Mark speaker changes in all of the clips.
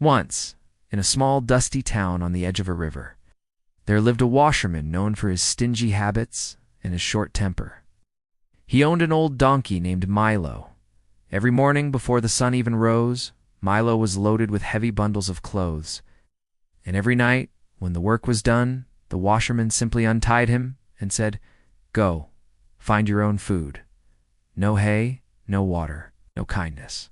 Speaker 1: Once, in a small dusty town on the edge of a river, there lived a washerman known for his stingy habits and his short temper. He owned an old donkey named Milo. Every morning before the sun even rose, Milo was loaded with heavy bundles of clothes. And every night, when the work was done, the washerman simply untied him and said, "Go, find your own food. No hay, no water, no kindness."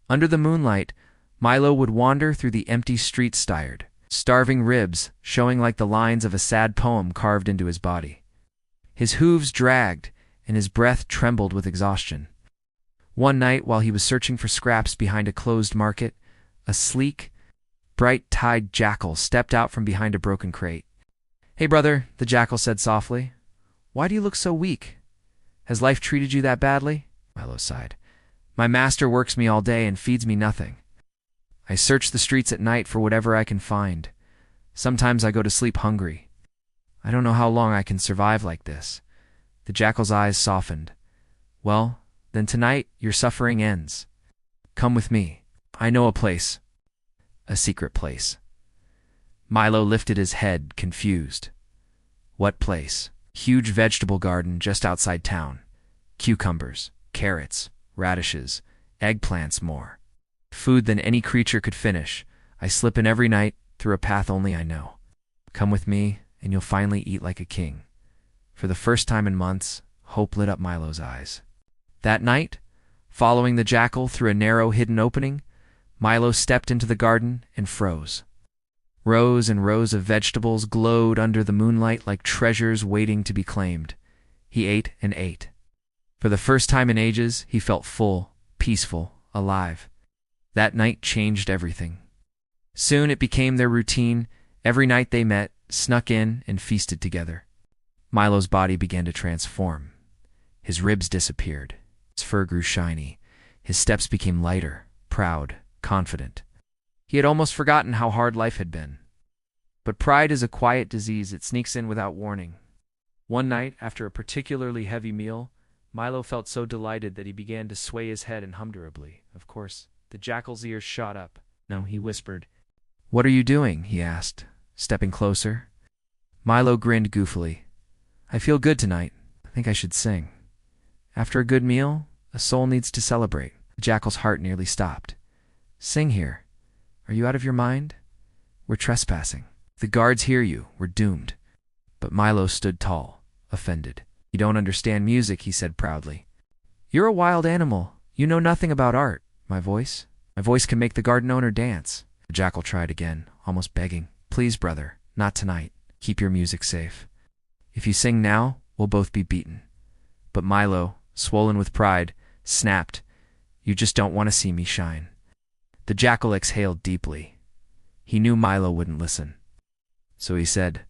Speaker 1: Under the moonlight, Milo would wander through the empty streets tired, starving ribs showing like the lines of a sad poem carved into his body. His hooves dragged, and his breath trembled with exhaustion. One night, while he was searching for scraps behind a closed market, a sleek, bright-eyed jackal stepped out from behind a broken crate. "Hey, brother," the jackal said softly. "Why do you look so weak? Has life treated you that badly?" Milo sighed. "My master works me all day and feeds me nothing. I search the streets at night for whatever I can find. Sometimes I go to sleep hungry. I don't know how long I can survive like this." The jackal's eyes softened. "Well, then tonight your suffering ends. Come with me. I know a place. A secret place." Milo lifted his head, confused. What place? Huge vegetable garden just outside town. Cucumbers, carrots, radishes, eggplants, more. Food than any creature could finish. I slip in every night through a path only I know. Come with me, and you'll finally eat like a king. For the first time in months, hope lit up Milo's eyes. That night, following the jackal through a narrow hidden opening, Milo stepped into the garden and froze. Rows and rows of vegetables glowed under the moonlight like treasures waiting to be claimed. He ate and ate. For the first time in ages, he felt full, peaceful, alive. That night changed everything. Soon it became their routine. Every night they met, snuck in, and feasted together. Milo's body began to transform. His ribs disappeared. His fur grew shiny. His steps became lighter, proud, confident. He had almost forgotten how hard life had been. But pride is a quiet disease. It sneaks in without warning. One night, after a particularly heavy meal, Milo felt so delighted that he began to sway his head and hum durably. Of course, the jackal's ears shot up. "No," he whispered. "What are you doing?" he asked, stepping closer. Milo grinned goofily. "I feel good tonight. I think I should sing. After a good meal, a soul needs to celebrate." The jackal's heart nearly stopped. "Sing here. Are you out of your mind? We're trespassing. If the guards hear you, we're doomed." But Milo stood tall, offended. "You don't understand music," he said proudly. "You're a wild animal. You know nothing about art. My voice can make the garden owner dance." The jackal tried again, almost begging. "Please, brother, not tonight. Keep your music safe. If you sing now, we'll both be beaten." But Milo, swollen with pride, snapped, "You just don't want to see me shine." The jackal exhaled deeply. He knew Milo wouldn't listen. So he said,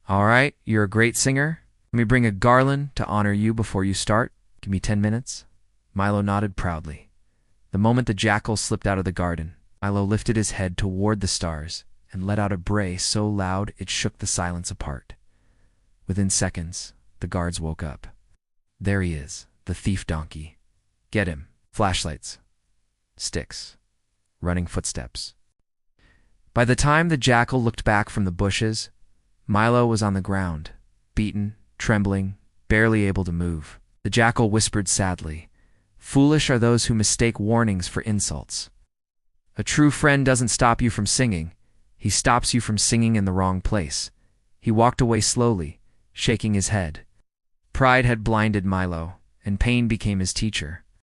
Speaker 1: "All right, you're a great singer. Let me bring a garland to honor you before you start. Give me 10 minutes. Milo nodded proudly. The moment the jackal slipped out of the garden, Milo lifted his head toward the stars and let out a bray so loud it shook the silence apart. Within seconds, the guards woke up. There he is, the thief donkey. Get him. Flashlights. Sticks. Running footsteps. By the time the jackal looked back from the bushes, Milo was on the ground, beaten, trembling, barely able to move. The jackal whispered sadly, "Foolish are those who mistake warnings for insults. A true friend doesn't stop you from singing. He stops you from singing in the wrong place." He walked away slowly, shaking his head. Pride had blinded Milo, and pain became his teacher.